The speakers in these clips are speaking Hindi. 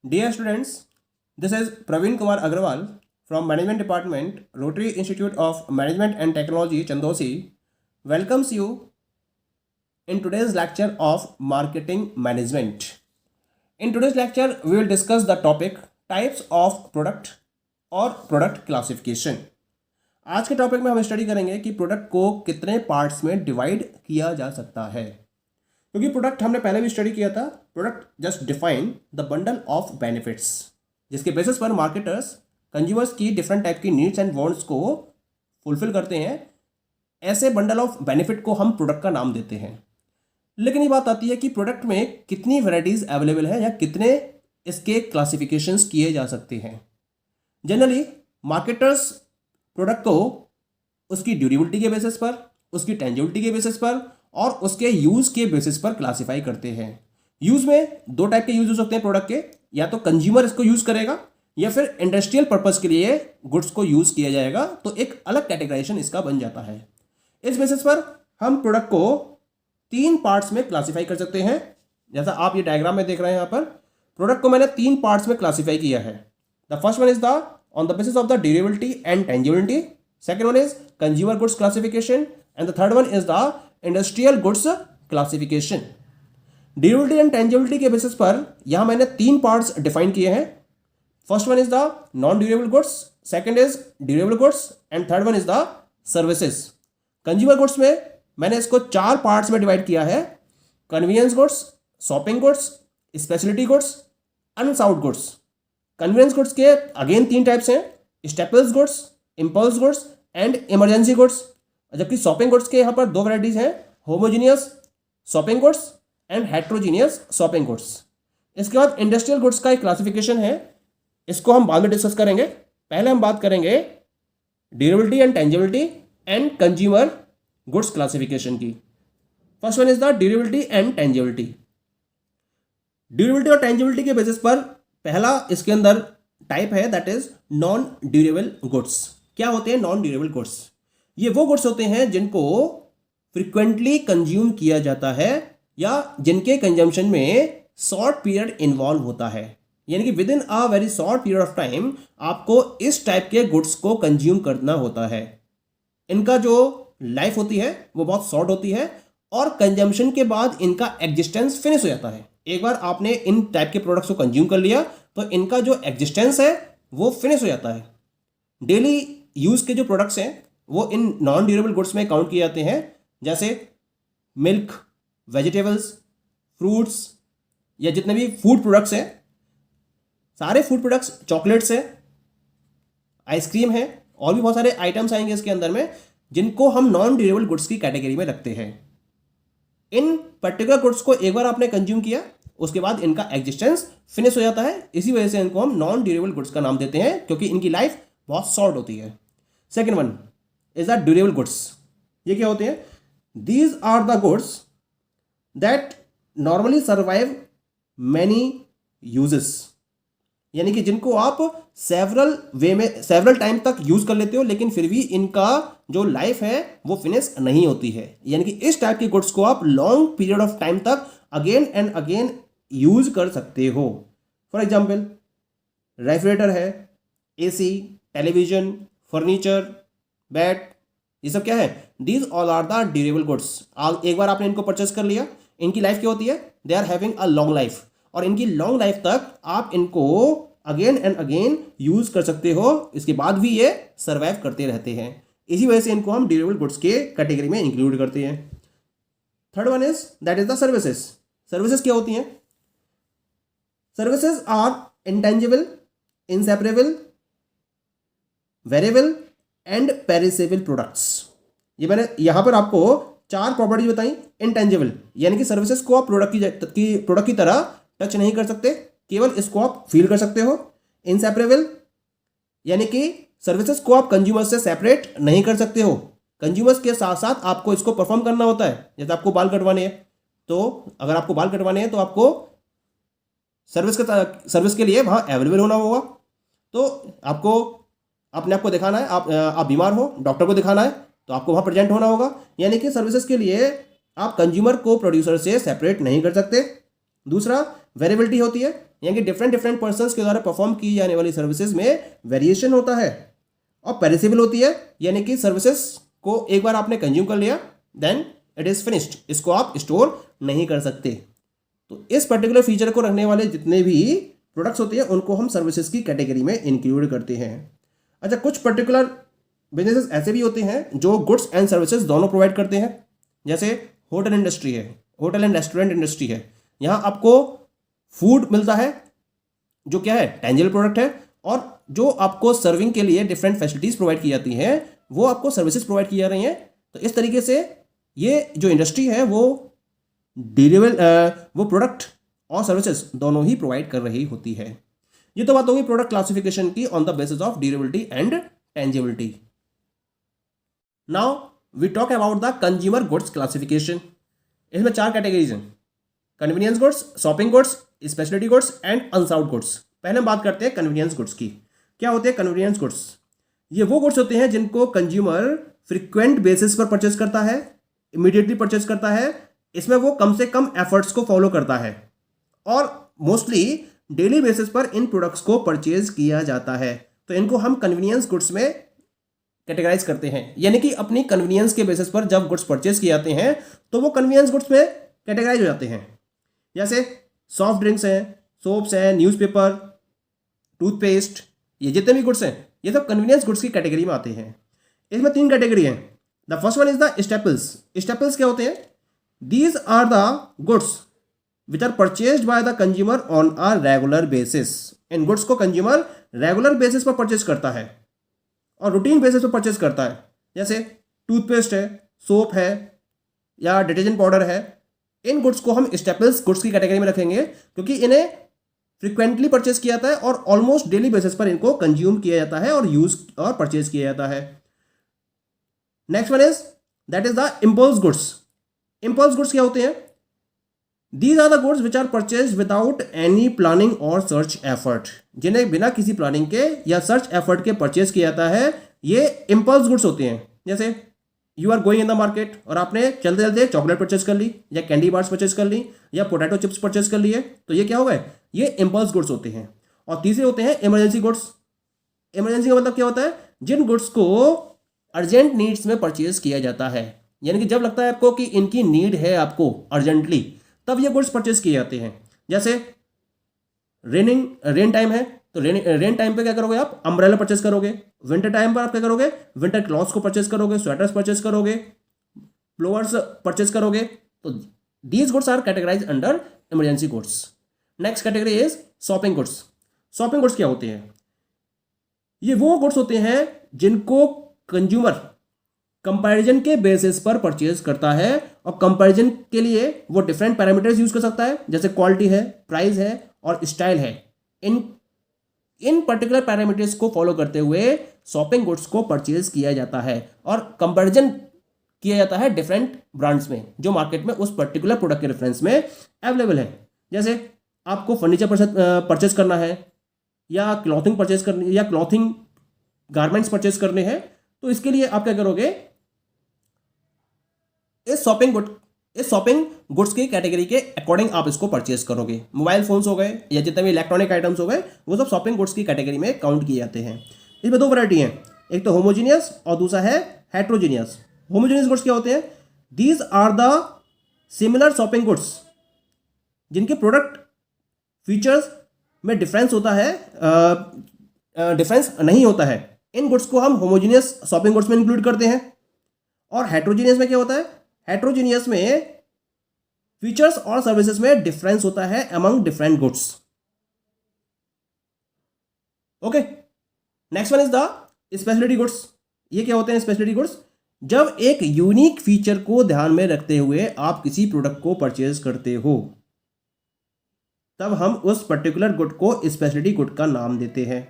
Dear students, this is Praveen Kumar Agrawal from Management Department, Rotary Institute of Management and Technology, Chandosi, welcomes you in today's lecture of Marketing Management. In today's lecture, we will discuss the topic Types of Product और Product Classification. आज के टॉपिक में हम स्टडी करेंगे कि प्रोडक्ट को कितने पार्ट्स में डिवाइड किया जा सकता है, क्योंकि प्रोडक्ट हमने पहले भी स्टडी किया था. Product just define the bundle of benefits, जिसके बेसिस पर मार्केटर्स कंज्यूमर्स की डिफरेंट टाइप की नीड्स एंड वांट्स को फुलफिल करते हैं. ऐसे बंडल ऑफ बेनिफिट को हम प्रोडक्ट का नाम देते हैं. लेकिन ये बात आती है कि प्रोडक्ट में कितनी वैराइटीज़ अवेलेबल है या कितने इसके क्लासिफिकेशंस किए जा सकते हैं. जनरली मार्केटर्स प्रोडक्ट को उसकी ड्यूरेबिलिटी के बेसिस पर, उसकी टेंजिबिलिटी के बेसिस पर और उसके यूज़ के बेसिस पर क्लासिफाई करते हैं. यूज़ में दो टाइप के यूज़ हो सकते हैं प्रोडक्ट के, या तो कंज्यूमर इसको यूज़ करेगा या फिर इंडस्ट्रियल पर्पस के लिए गुड्स को यूज़ किया जाएगा, तो एक अलग कैटेगराइजेशन इसका बन जाता है. इस बेसिस पर हम प्रोडक्ट को 3 पार्ट्स में क्लासीफाई कर सकते हैं. जैसा आप ये डायग्राम में देख रहे हैं, यहाँ पर प्रोडक्ट को मैंने 3 पार्ट्स में क्लासीफाई किया है. The first one is the on the basis of the durability and tangibility, second one is consumer goods classification and the third one is the industrial goods classification. Durability and tangibility के बेसिस पर यहां मैंने 3 पार्ट्स डिफाइन किए हैं. First one is the non durable goods, second is durable goods and third one is the services. Consumer goods में मैंने इसको 4 पार्ट्स में डिवाइड किया है: convenience goods, shopping goods, speciality goods, unsought goods. Convenience goods के अगेन 3 टाइप्स हैं: staples goods, impulse goods and emergency goods. जबकि शॉपिंग गुड्स के यहाँ पर 2 वैराइटीज हैं: homogeneous shopping goods and heterogeneous shopping goods. इसके बाद इंडस्ट्रियल गुड्स का एक क्लासिफिकेशन है, इसको हम बाद में डिस्कस करेंगे. पहले हम बात करेंगे durability and tangibility and consumer goods classification की. First one is the durability and tangibility. Durability और टेंजिबिलिटी के बेसिस पर पहला इसके अंदर टाइप है, that is non durable goods. क्या होते हैं नॉन ड्यूरेबल गुड्स? ये वो गुड्स होते हैं जिनको फ्रिक्वेंटली कंज्यूम किया जाता है या जिनके कंजम्पशन में शॉर्ट पीरियड इन्वॉल्व होता है. यानी कि with in a very short period of time आपको इस टाइप के गुड्स को कंज्यूम करना होता है. इनका जो लाइफ होती है वो बहुत शॉर्ट होती है और कंजम्पशन के बाद इनका एग्जिस्टेंस फिनिश हो जाता है. एक बार आपने इन टाइप के प्रोडक्ट्स को कंज्यूम कर लिया तो इनका जो एग्जिस्टेंस है वो फिनिश हो जाता है. डेली यूज़ के जो प्रोडक्ट्स हैं वो इन नॉन ड्यूरेबल गुड्स में काउंट किए जाते हैं, जैसे मिल्क, वेजिटेबल्स, फ्रूट्स या जितने भी फूड प्रोडक्ट्स हैं, सारे फूड प्रोडक्ट्स, चॉकलेट्स हैं, आइसक्रीम है और भी बहुत सारे आइटम्स आएंगे इसके अंदर में जिनको हम नॉन ड्यूरेबल गुड्स की कैटेगरी में रखते हैं. इन पर्टिकुलर गुड्स को एक बार आपने कंज्यूम किया उसके बाद इनका एग्जिस्टेंस फिनिश हो जाता है. इसी वजह से इनको हम नॉन ड्यूरेबल गुड्स का नाम देते हैं, क्योंकि इनकी लाइफ बहुत शॉर्ट होती है. Second one is the durable goods. ये क्या होते हैं? These are the goods that normally survive many usages. यानी कि जिनको आप सेवरल टाइम तक यूज कर लेते हो लेकिन फिर भी इनका जो लाइफ है वो फिनिश नहीं होती है. यानी कि इस टाइप की गुड्स को आप लॉन्ग पीरियड ऑफ टाइम तक अगेन एंड अगेन यूज कर सकते हो. फॉर एग्जाम्पल रेफ्रिजरेटर है, एसी, टेलीविजन, फर्नीचर, बेड, ये सब क्या है? These all are the durable goods. एक बार आपने इनको परचेस कर लिया, इनकी लाइफ क्या होती है? They are having a long life और इनकी लॉन्ग लाइफ तक आप इनको अगेन एंड अगेन यूज कर सकते हो. इसके बाद भी ये सर्वाइव करते रहते हैं. इसी वजह से इनको हम ड्यूरेबल गुड्स के कैटेगरी में इंक्लूड करते हैं. Third one is that is the services. Services क्या होती हैं? Services are intangible, inseparable, variable and perishable products. ये मैंने यहां पर आपको 4 प्रॉपर्टीज बताई. इंटेंजिबल यानी कि सर्विसेज को आप प्रोडक्ट की तरह टच नहीं कर सकते, केवल इसको आप फील कर सकते हो. इनसेपरेबल यानी कि सर्विसेज को आप कंज्यूमर से सेपरेट नहीं कर सकते हो, कंज्यूमर्स के साथ साथ आपको इसको परफॉर्म करना होता है. जैसे आपको बाल कटवाने हैं, तो अगर आपको बाल कटवाने हैं तो आपको सर्विस के लिए वहाँ अवेलेबल होना होगा. तो आपको अपने आप को दिखाना है, आप बीमार हो, डॉक्टर को दिखाना है तो आपको वहाँ प्रेजेंट होना होगा. यानी कि सर्विसेज के लिए आप कंज्यूमर को प्रोड्यूसर से सेपरेट नहीं कर सकते. दूसरा वेरिएबिलिटी होती है. यानी कि डिफरेंट डिफरेंट पर्सन्स के द्वारा परफॉर्म की जाने वाली सर्विसेज में वेरिएशन होता है। और पेरिसेबल होती है, यानी कि सर्विसेज को एक बार आपने कंज्यूम कर लिया देन इट इज़ फिनिश्ड, इसको आप स्टोर नहीं कर सकते। तो इस पर्टिकुलर फीचर को रखने वाले जितने भी प्रोडक्ट्स होते हैं उनको हम सर्विसेज की कैटेगरी में इंक्लूड करते हैं। अच्छा, कुछ पर्टिकुलर बिजनेसेस ऐसे भी होते हैं जो गुड्स एंड सर्विसेज दोनों प्रोवाइड करते हैं। जैसे होटल इंडस्ट्री है, होटल एंड रेस्टोरेंट इंडस्ट्री है। यहाँ आपको फूड मिलता है जो क्या है, टेंजिबल प्रोडक्ट है, और जो आपको सर्विंग के लिए डिफरेंट फैसिलिटीज़ प्रोवाइड की जाती हैं वो आपको सर्विसेज प्रोवाइड की जा रही हैं। तो इस तरीके से ये जो इंडस्ट्री है वो ड्यूरेबल वो प्रोडक्ट और सर्विसेज दोनों ही प्रोवाइड कर रही होती है। ये तो बात होगी प्रोडक्ट क्लासिफिकेशन की on the basis of durability and tangibility. Now we talk about the consumer goods classification. इसमें 4 कैटेगरीज हैं, convenience goods, shopping goods, speciality goods and unsound goods. पहले हम बात करते हैं कन्वीनियंस गुड्स की। क्या होते हैं कन्वीनियंस गुड्स? ये वो गुड्स होते हैं जिनको कंज्यूमर फ्रिक्वेंट बेसिस पर परचेज करता है, इमीडिएटली परचेज करता है। इसमें वो कम से कम एफर्ट्स को फॉलो करता है और मोस्टली डेली बेसिस पर इन प्रोडक्ट्स को परचेज किया जाता है। तो इनको हम कन्वीनियंस गुड्स में कैटेगराइज करते हैं, यानी कि अपनी कन्वीनियंस के बेसिस पर जब गुड्स परचेज किए जाते हैं तो वो कन्वीनियंस गुड्स में कैटेगराइज हो जाते हैं। जैसे सॉफ्ट ड्रिंक्स हैं, सोप्स हैं, न्यूज़पेपर, टूथपेस्ट, ये जितने भी गुड्स हैं ये सब कन्वीनियंस गुड्स की कैटेगरी में आते हैं। इसमें 3 कैटेगरी हैं। The first one is the staples. Staples क्या होते हैं? These are the goods which are purchased by the consumer on a regular basis. इन गुड्स को कंज्यूमर रेगुलर बेसिस पर परचेज करता है और रूटीन बेसिस पर परचेज करता है। जैसे टूथपेस्ट है, सोप है या डिटर्जेंट पाउडर है। इन गुड्स को हम स्टेपल्स गुड्स की कैटेगरी में रखेंगे क्योंकि इन्हें फ्रिक्वेंटली परचेज किया जाता है और ऑलमोस्ट डेली बेसिस पर इनको कंज्यूम किया जाता है और यूज और परचेज किया जाता है। Next one is that is the impulse goods. Impulse goods क्या होते हैं? These are the goods which are purchase without any planning और सर्च एफर्ट। जिन्हें बिना किसी प्लानिंग के या सर्च एफर्ट के परचेज किया जाता है, ये इंपल्स गुड्स होते हैं। जैसे you are going in the market और आपने चलते चलते चॉकलेट परचेज कर ली या कैंडी बार्स परचेज कर ली या पोटैटो चिप्स परचेज कर लिए, तो ये क्या हो गए? ये इंपल्स गुड्स होते हैं। और तीसरे होते हैं इमरजेंसी गुड्स। इमरजेंसी का मतलब क्या होता है? जिन गुड्स को अर्जेंट नीड्स में परचेज किया जाता है, यानी कि जब लगता है आपको कि इनकी नीड है आपको अर्जेंटली, तब ये गुड्स परचेज किए जाते हैं। जैसे रेन टाइम है तो रेन टाइम पे क्या करोगे आप? अम्ब्रेला परचेज करोगे। विंटर टाइम पर आप क्या करोगे? विंटर क्लॉथ्स को परचेज करोगे, स्वेटर्स परचेज करोगे, प्लोवर्स परचेज करोगे। तो these goods are categorise under emergency goods. Next category is shopping goods. Shopping goods क्या होते हैं? ये वो गुड्स होते हैं जिनको कंज्यूमर कंपैरिजन के बेसिस पर परचेज करता है और कंपैरिजन के लिए वो डिफरेंट पैरामीटर्स यूज कर सकता है, जैसे क्वालिटी है, प्राइस है और स्टाइल है। इन पर्टिकुलर पैरामीटर्स को फॉलो करते हुए शॉपिंग गुड्स को परचेज किया जाता है और कंपैरिजन किया जाता है डिफरेंट ब्रांड्स में जो मार्केट में उस पर्टिकुलर प्रोडक्ट के रेफरेंस में अवेलेबल है। जैसे आपको फर्नीचर परचेज करना है या क्लॉथिंग परचेज करनी या क्लॉथिंग गारमेंट्स परचेज करने हैं, तो इसके लिए आप क्या करोगे? इस शॉपिंग गुड्स की कैटेगरी के अकॉर्डिंग आप इसको परचेज करोगे। मोबाइल फोन्स हो गए या जितने भी इलेक्ट्रॉनिक आइटम्स हो गए, वो सब शॉपिंग गुड्स की कैटेगरी में काउंट किए जाते हैं। इसमें 2 वैरायटी हैं, एक तो होमोजीनियस और दूसरा है हेट्रोजीनियस। होमोजीनियस गुड्स क्या होते हैं? These are the similar shopping goods जिनके प्रोडक्ट फीचर्स में डिफरेंस होता है, डिफरेंस नहीं होता है। इन गुड्स को हम होमोजीनियस शॉपिंग गुड्स में इंक्लूड करते हैं। और हेट्रोजीनियस में क्या होता है? हेट्रोजीनियस में फीचर्स और सर्विसेज में डिफरेंस होता है among different goods. Okay, next one is the speciality goods. ये क्या होते हैं स्पेशलिटी गुड्स? जब एक यूनिक फीचर को ध्यान में रखते हुए आप किसी प्रोडक्ट को परचेज करते हो, तब हम उस पर्टिकुलर गुड को स्पेशलिटी गुड का नाम देते हैं।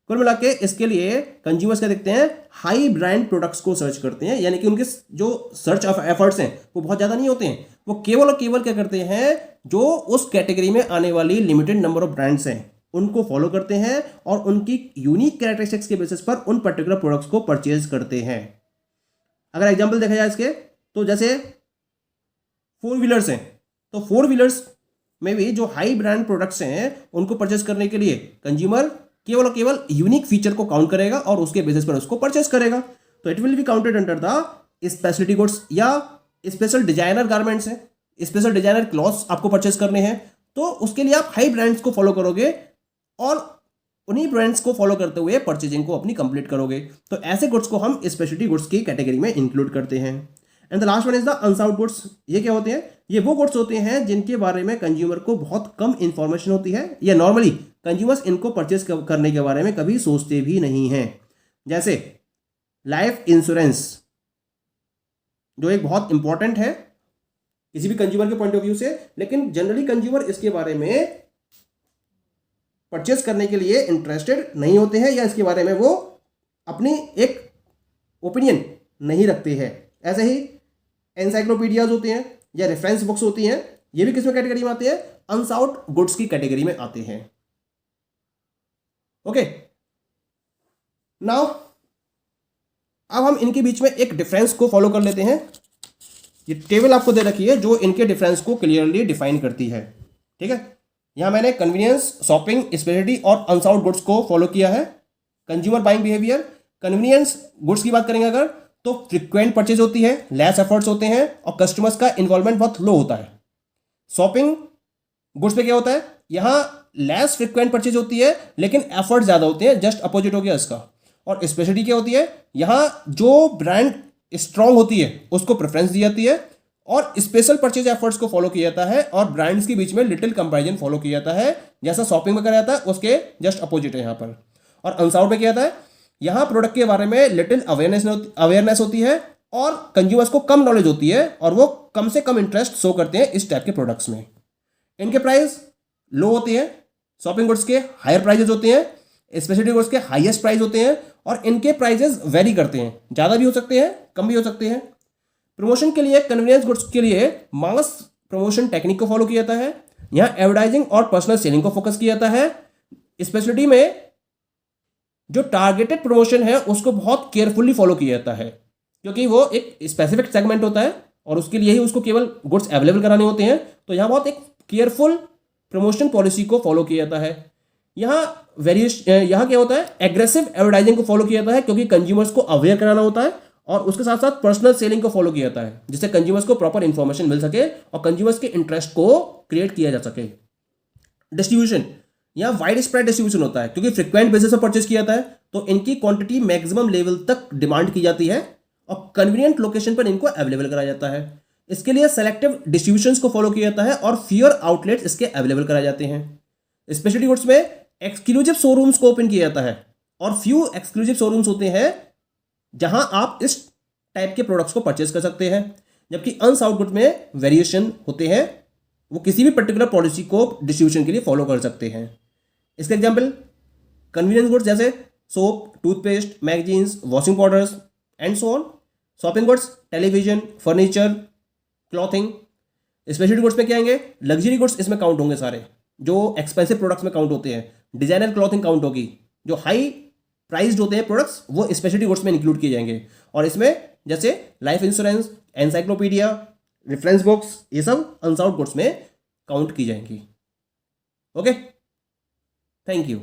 कुल मिला के इसके लिए कंज्यूमर्स क्या देखते हैं? हाई ब्रांड प्रोडक्ट्स को सर्च करते हैं, यानी कि उनके जो सर्च ऑफ एफर्ट्स हैं वो बहुत ज़्यादा नहीं होते हैं। वो केवल और केवल क्या करते हैं? जो उस कैटेगरी में आने वाली लिमिटेड नंबर ऑफ ब्रांड्स हैं उनको फॉलो करते हैं और उनकी यूनिक कैरेक्टरिस्टिक्स के बेसिस पर उन पर्टिकुलर प्रोडक्ट्स को परचेज करते हैं। अगर एग्जाम्पल देखा जाए इसके, तो जैसे 4 व्हीलर्स हैं, तो 4 व्हीलर्स में भी जो हाई ब्रांड प्रोडक्ट्स हैं उनको परचेस करने के लिए कंज्यूमर केवल और केवल यूनिक फीचर को काउंट करेगा और उसके बेसिस पर उसको परचेस करेगा। तो it will be counted under the speciality goods या स्पेशल डिजाइनर गारमेंट्स हैं, स्पेशल डिजाइनर क्लॉथ्स आपको परचेस करने हैं, तो उसके लिए आप हाई ब्रांड्स को फॉलो करोगे और उन्हीं ब्रांड्स को फॉलो करते हुए परचेजिंग को अपनी कंप्लीट करोगे। तो ऐसे गुड्स को हम स्पेशलिटी गुड्स की कैटेगरी में इंक्लूड करते हैं। And the last one is the unsound goods. ये क्या होते हैं? ये वो गुड्स होते हैं जिनके बारे में कंज्यूमर को बहुत कम इंफॉर्मेशन होती है या नॉर्मली कंज्यूमर्स इनको परचेज करने के बारे में कभी सोचते भी नहीं हैं। जैसे लाइफ इंश्योरेंस, जो एक बहुत इंपॉर्टेंट है किसी भी कंज्यूमर के पॉइंट ऑफ व्यू से, लेकिन जनरली कंज्यूमर इसके बारे में परचेस करने के लिए इंटरेस्टेड नहीं होते हैं या इसके बारे में वो अपनी एक ओपिनियन नहीं रखते हैं। ऐसे ही एनसाइक्लोपीडियाज होते हैं या रेफरेंस बुक्स होती हैं, ये भी किस में कैटेगरी में आते हैं? अनसाउंड गुड्स की कैटेगरी में आते हैं। ओके, नाउ अब हम इनके बीच में एक डिफरेंस को फॉलो कर लेते हैं। ये टेबल आपको दे रखी है जो इनके डिफरेंस को क्लियरली डिफाइन करती है। ठीक है, यहां मैंने कन्वीनियंस, शॉपिंग, स्पेशलिटी और अनसाउंड गुड्स को फॉलो किया है। Consumer buying behaviour, convenience goods की बात करेंगे अगर तो फ्रिक्वेंट परचेज होती है, लेस एफर्ट्स होते हैं और कस्टमर्स का इन्वॉल्वमेंट बहुत लो होता है। शॉपिंग गुड्स पे क्या होता है? यहां लेस फ्रिक्वेंट परचेज होती है लेकिन एफर्ट ज्यादा होते हैं, जस्ट अपोजिट हो गया इसका। और स्पेशलिटी क्या होती है? यहां जो ब्रांड स्ट्रांग होती है उसको प्रेफरेंस दी जाती है और स्पेशल परचेज एफर्ट्स को फॉलो किया जाता है और ब्रांड्स के बीच में लिटिल कंपैरिजन फॉलो किया जाता है, जैसा शॉपिंग में करा जाता है उसके जस्ट अपोजिट है यहां पर। और अनसाउंड में क्या जाता है? यहां प्रोडक्ट के बारे में लिटिल अवेयरनेस होती है और कंज्यूमर्स को कम नॉलेज होती है और वो कम से कम इंटरेस्ट शो करते हैं इस टाइप के प्रोडक्ट्स में। इनके प्राइस लो होते हैं, शॉपिंग गुड्स के हायर प्राइजेस होते हैं, स्पेशलिटी गुड्स के हाईएस्ट प्राइस होते हैं और इनके प्राइजेस वेरी करते हैं, ज़्यादा भी हो सकते हैं, कम भी हो सकते हैं। प्रमोशन के लिए, कन्वीनियंस गुड्स के लिए मास प्रमोशन टेक्निक को फॉलो किया जाता है। यहाँ एडवर्टाइजिंग और पर्सनल सेलिंग को फोकस किया जाता है। स्पेशलिटी में जो टारगेटेड प्रमोशन है उसको बहुत केयरफुली फॉलो किया जाता है क्योंकि वो एक स्पेसिफिक सेगमेंट होता है और उसके लिए ही उसको केवल गुड्स अवेलेबल कराने होते हैं। तो यहाँ बहुत एक केयरफुल प्रमोशन पॉलिसी को फॉलो किया जाता है। यहाँ यहाँ क्या होता है? एग्रेसिव एडवर्टाइजिंग को फॉलो किया जाता है क्योंकि कंज्यूमर्स को अवेयर कराना होता है और उसके साथ साथ पर्सनल सेलिंग को फॉलो किया जाता है जिससे कंज्यूमर्स को प्रॉपर इंफॉर्मेशन मिल सके और कंज्यूमर्स के इंटरेस्ट को क्रिएट किया जा सके। डिस्ट्रीब्यूशन, यहाँ वाइड स्प्रेड डिस्ट्रीब्यूशन होता है क्योंकि फ्रिक्वेंट बेसिस पर परचेज किया जाता है तो इनकी क्वांटिटी मैक्सिमम लेवल तक डिमांड की जाती है और कन्वीनियंट लोकेशन पर इनको अवेलेबल कराया जाता है। इसके लिए सेलेक्टिव डिस्ट्रीब्यूशंस को फॉलो किया जाता है और फ्यूअर आउटलेट्स इसके अवेलेबल कराए जाते हैं। स्पेशलिटी गुड्स में एक्सक्लूसिव शोरूम्स को ओपन किया जाता है और फ्यू एक्सक्लूसिव शोरूम्स होते हैं जहां आप इस टाइप के प्रोडक्ट्स को परचेज कर सकते हैं। जबकि अनसाउंड गुड में वेरिएशन होते हैं, वो किसी भी पर्टिकुलर पॉलिसी को डिस्ट्रीब्यूशन के लिए फॉलो कर सकते हैं। इसका एग्जांपल कन्वीनियंस गुड्स जैसे soap, toothpaste, magazines, washing powders and so on. Shopping goods television, furniture, clothing. Speciality goods में क्या आएंगे? लग्जरी गुड्स इसमें काउंट होंगे सारे, जो एक्सपेंसिव प्रोडक्ट्स में काउंट होते हैं। डिजाइनर क्लॉथिंग काउंट होगी, जो हाई प्राइस्ड होते हैं प्रोडक्ट्स वो स्पेशलिटी गुड्स में इंक्लूड किए जाएंगे। और इसमें जैसे life insurance, encyclopedia, reference books, ये सब अनसाउंड गुड्स में काउंट की जाएंगी। Okay, thank you.